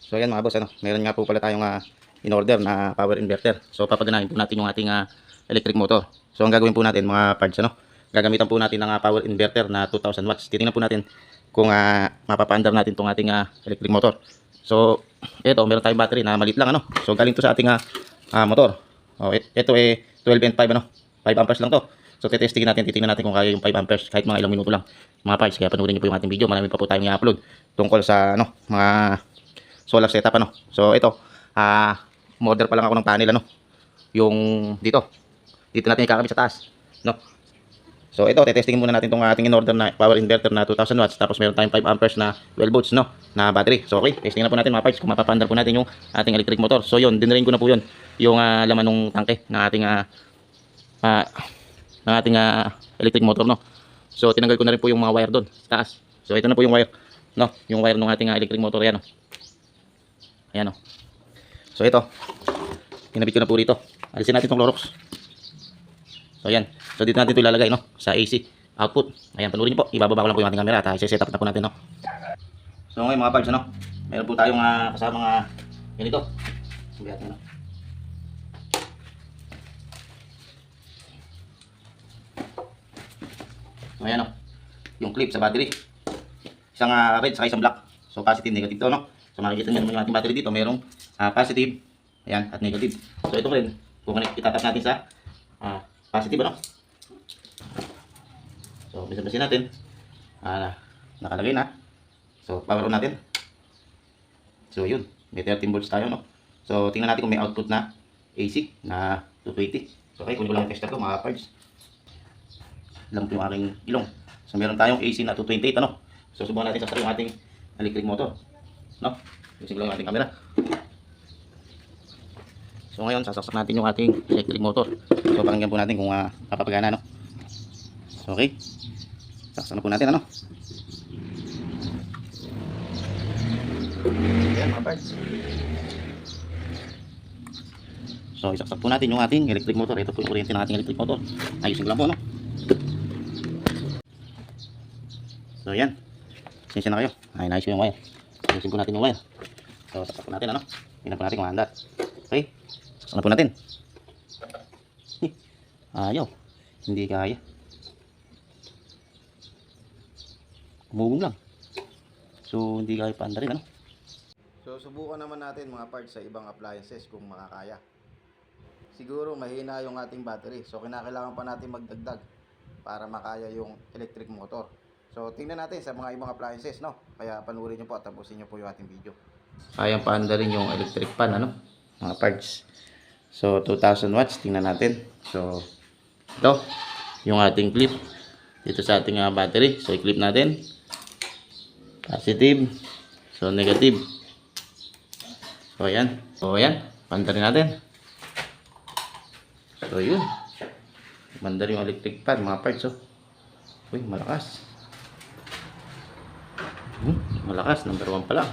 So ayan mga boss, meron nga po pala tayong in-order na power inverter. So papaganahin po natin yung ating electric motor. So ang gagawin po natin mga parts, gagamitan po natin ng power inverter na 2000 watts. Titingnan po natin kung mapapaandar natin itong ating electric motor. So ito, meron tayong battery na maliit lang, So galing to sa ating motor. Ito 12 and 5, 5 amperes lang to. So titingnan natin kung kaya yung 5 amperes kahit mga ilang minuto lang. Mga parts, kaya panoorin niyo po yung ating video. Marami pa po tayong i-upload tungkol sa mga solar setup, So ito, model pa lang ako ng panel, yung dito natin ikakabit sa taas, So ito, tetestingin muna natin tong ating in-order na power inverter na 2000 watts, tapos meron tayong 5 amperes na 12 volts, na battery. So okay, testing na po natin mga parts kung mapapandar po natin yung ating electric motor. So yun, dinrain ko na po yun yung laman ng tangke ng ating electric motor, So tinanggal ko na rin po yung mga wire doon sa taas. So ito na po yung wire, yung wire ng ating electric motor, yan, Ayan, So ito, kinabit ko na po rito. Alisin natin itong Clorox. So ayan. So dito natin ito ilalagay, sa AC output. Ayan, panurin niyo po. Ibababa ko lang po yung ating camera at i-set up na po natin, So ngayon mga parts, meron po tayong kasama ganito. Sabihan natin, So ayan, yung clip sa battery. Isang red sa isang black. So positive, negative to, So makikita niyo naman yung ating battery dito, merong positive, ayan, at negative. So ito rin, kung itatap natin sa positive, So bisa-bisin natin. Nakalagay na. So power on natin. So yun, may 13 volts tayo, So tingnan natin kung may output na AC na 220. So okay, kunin ko lang yung tester ko mga parts. Alam ko yung aking ilong. So meron tayong AC na 228, So subukan natin sa yung ating electric motor, Using ko lang yung ating camera. So ngayon, sasaksak natin yung ating electric motor. So pakinggan po natin kung kapapagana, So okay, saksak na po natin, Ayan mga parts. So isaksak po natin yung ating electric motor. Ito po yung kuryente ng ating electric motor. Ayusin ko lang po, So yan, sinsya na kayo. Ayos ko yung wire. Ayusin po natin yung wire. So saksak po natin, tingnan po natin kung handa. Okay, saksak na po natin. Ayaw, hindi kaya. Umugong lang. So hindi kaya paanda rin, So subukan naman natin mga parts sa ibang appliances kung makakaya. Siguro mahina yung ating battery, so kinakailangan pa natin magdagdag para makaya yung electric motor. So tingnan natin sa mga ibang appliances, Kaya panuorin niyo po at tapusin niyo po yung ating video. Kayang paanda rin yung electric pan, mga parts. So 2000 watts, tingnan natin. So ito, yung ating clip dito sa ating battery. So i-clip natin. Positive. So negative. So ayan. Paanda rin natin. So yun. Paanda rin yung electric pan, mga parts, Uy, malakas. Malakas, number 1 pa lang.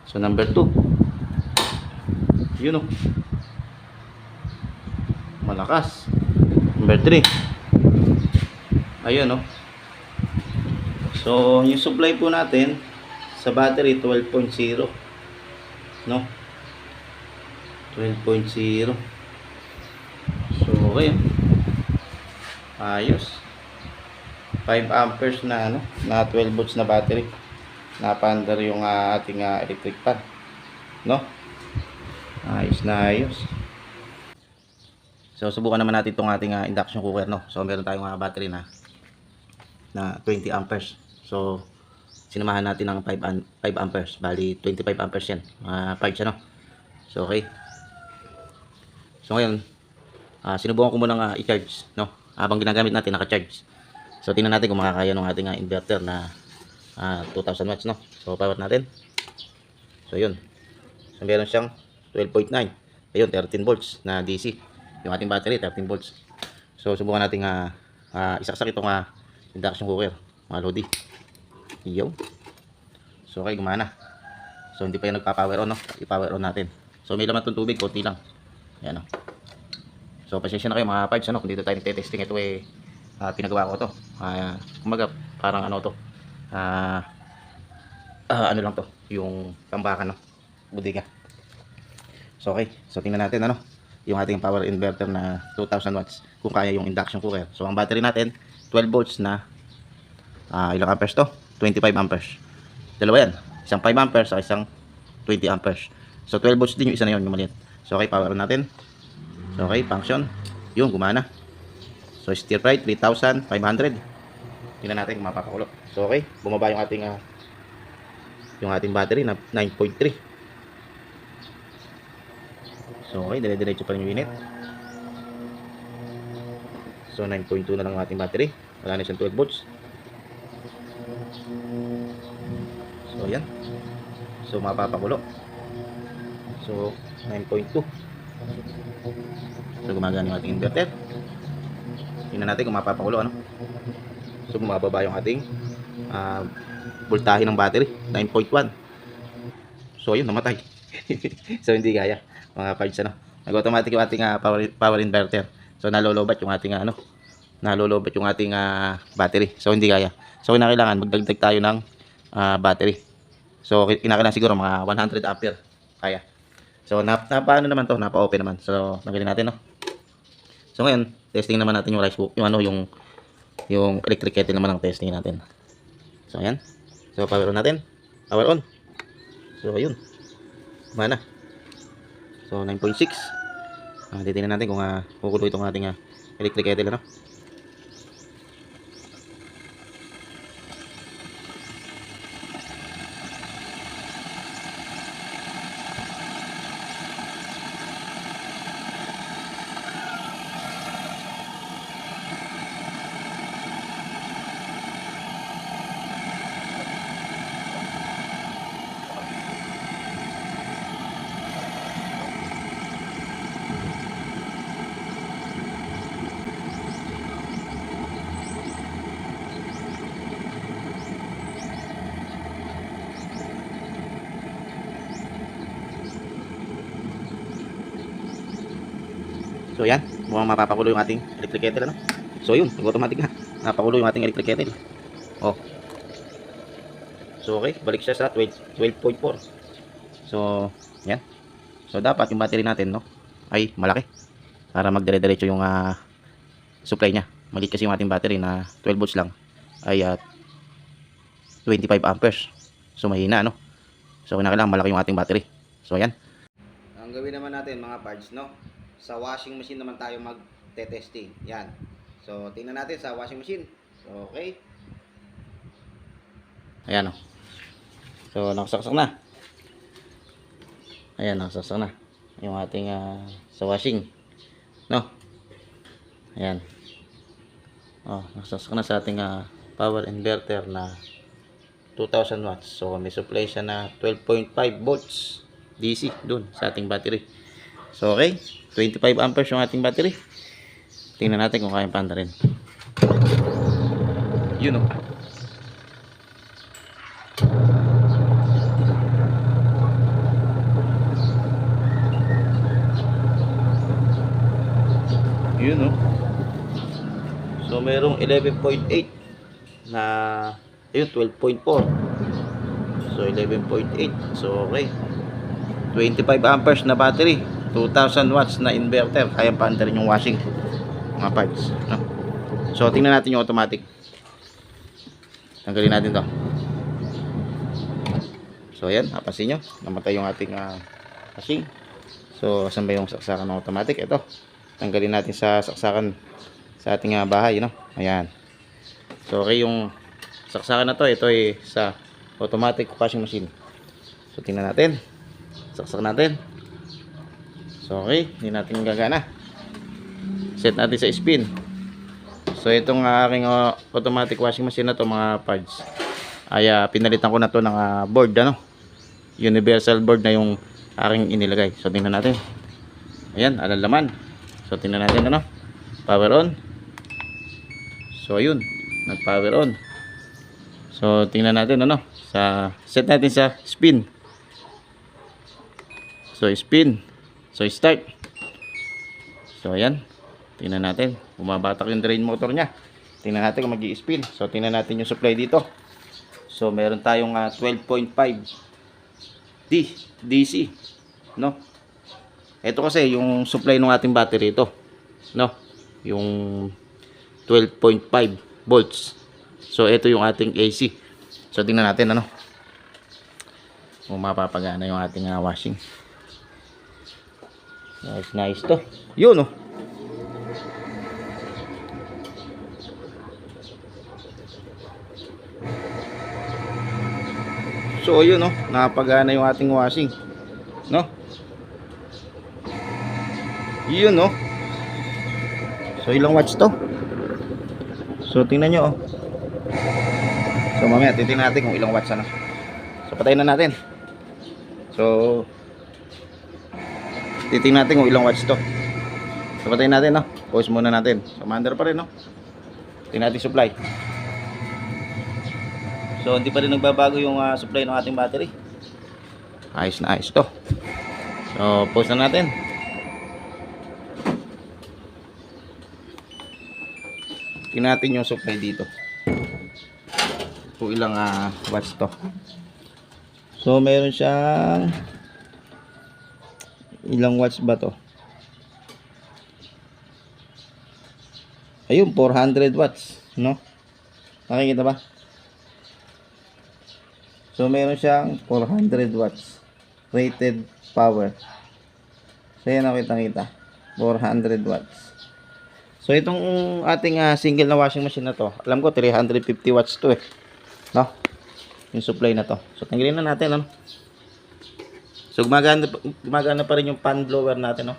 So number 2. Yun, malakas. Number 3. Ayun, So yung supply po natin sa battery 12.0, 12.0. So okay, ayos. 5 amperes na na 12 volts na battery. Napaandar yung ating electric pan, Ayos na ayos. So subukan naman natin itong ating induction cooker, So meron tayong battery na 20 amperes. So sinamahan natin ng 5 amperes, bali 25 amperes yan, parts, So okay. So ngayon, sinubukan ko munang i-charge, habang ginagamit natin naka-charge. So tingnan natin kung makakaya ng ating inverter na 2000 watts, So power natin. So yun. So meron siyang 12.9. Ayun, 13 volts na DC. Yung ating battery 13 volts. So subukan natin isaksak itong induction cooker, mga lodi. Iyo. So okay, gumana. So hindi pa yung nagpa-power on, I-power on natin. So may laman tong tubig, konti lang. Ayan, So pasensya na kayo mga parts, kung dito tayo nagte-testing. Ito pinagawa ko to. Kumaga parang to. Ano lang to, yung tambakan, bodega. So okay, so tingnan natin ano yung ating power inverter na 2000 watts kung kaya yung induction cooker. So ang battery natin 12 volts na ilang amperes to? 25 amperes. Dalawa yan, isang 5 amperes at isang 20 amperes. So 12 volts din yung isa na yun, yung maliit. So okay, power on natin. So okay, function, yung gumana. So stir fry 3500. Tingnan natin kung mapapakulo. So okay, bumaba yung ating battery na 9.3. So okay, dire-diretso pa rin yung unit. So 9.2 na lang ang ating battery. Wala na siyang 12 volts. So ayan. So mapapakulo. So 9.2. So gumagana yung ating inverter. Tingnan natin kung mapapakulo ano. So bumababa yung ating voltahe ng battery, 9.1. So ayun, namatay. So hindi gaya mga parts ano. Nag-automatic yung ating power inverter. So nalolobat yung ating nalolobat yung ating battery. So hindi gaya. So kinakailangan magdagdag tayo ng battery. So kinakailangan siguro mga 100 ampere kaya. So paano naman to? Napa-open naman. So tanggalin natin no. So ngayon, testing naman natin yung rice cooker, yung electric kettle naman ang testing natin. So ayan. So power on natin. Power on. So ayun. Mana. So 9.6. Titingnan natin kung kukulo itong ating electric kettle ano. So yan, mukhang mapapakulo yung ating electric kettle ano. So yun, automatic na. Napakulo yung ating electric kettle. Oh. So okay, balik siya sa 12.4. So yan. So dapat yung battery natin no ay malaki para magdire-diretso yung supply niya. Maliit kasi yung ating battery na 12 volts lang ay 25 amperes. So mahina no. So kailangan malaki yung ating battery. So yan. Ang gawin naman natin mga parts no. Sa washing machine naman tayo mag-testing. Yan. So, tingnan natin sa washing machine. So, okay. Ayan o. So, nakasaksak na. Ayan, nakasaksak na. Yung ating sa washing. No? Ayan. Oh, nakasaksak na sa ating power inverter na 2000 watts. So, may supply siya na 12.5 volts DC dun sa ating battery. So, okay. 25 amperes yung ating battery. Tingnan natin kung kaya panda rin. Yun o. Yun o. So, merong 11.8 na yun, 12.4. So, 11.8. So, okay. 25 amperes na battery. 2000 watts na inverter, kaya paanda rin yung washing mga parts no? So tingnan natin yung automatic. Tanggalin natin to. So ayan, napansin nyo namatay yung ating washing. So saan ba yung saksakan ng automatic? Ito, tanggalin natin sa saksakan sa ating bahay no? Ayan. So okay, yung saksakan na to, ito ay sa automatic washing machine. So tingnan natin, saksak natin. So okay, hindi natin gagana. Set natin sa spin. So itong aking automatic washing machine na to mga parts ay pinalitan ko na to ng board ano. Universal board na yung aking inilagay. So tingnan natin. Ayan, alalaman. So tingnan natin ano. Power on. So ayun, nag-power on. So tingnan natin ano. Set natin sa spin. So spin. So start. So ayan. Tingnan natin. Bumabatak yung drain motor niya. Tingnan natin kung mag-i-spin. So tingnan natin yung supply dito. So meron tayong 12.5 DC, no? Ito kasi yung supply ng ating battery ito, no? Yung 12.5 volts. So ito yung ating AC. So tingnan natin ano. Kung mapapagana yung ating washing. Nice to. Yun oh. So yun oh, napagana yung ating washing, no? Yun oh. So ilang watts to? So tingnan nyo oh. So mamaya titingnan natin kung ilang watts ano. So patayin na natin. So titingnan natin kung ilang watts to. So patayin natin no. Pause muna natin. So under pa rin no. Tingnan natin supply. So hindi pa rin nagbabago yung supply ng ating battery. Ayos na ayos to. So pause na natin. Tingnan natin yung supply dito. Kung ilang watts to. So meron siyang ilang watts ba to? Ayun, 400 watts, no? Nakikita ba? So meron siyang 400 watts rated power. So yan ang kita-kita, 400 watts. So itong ating single na washing machine na to, alam ko 350 watts to eh, no? Yung supply na to. So tanggalin na natin ano. So gumagana pa rin yung fan blower natin no.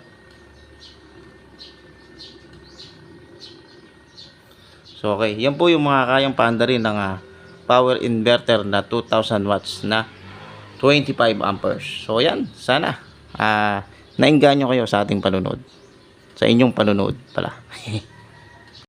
So okay, yan po yung mga kayang paanda rin ng power inverter na 2000 watts na 25 amperes. So yan, sana naengganyo kayo sa ating panunod. Sa inyong panunod pala.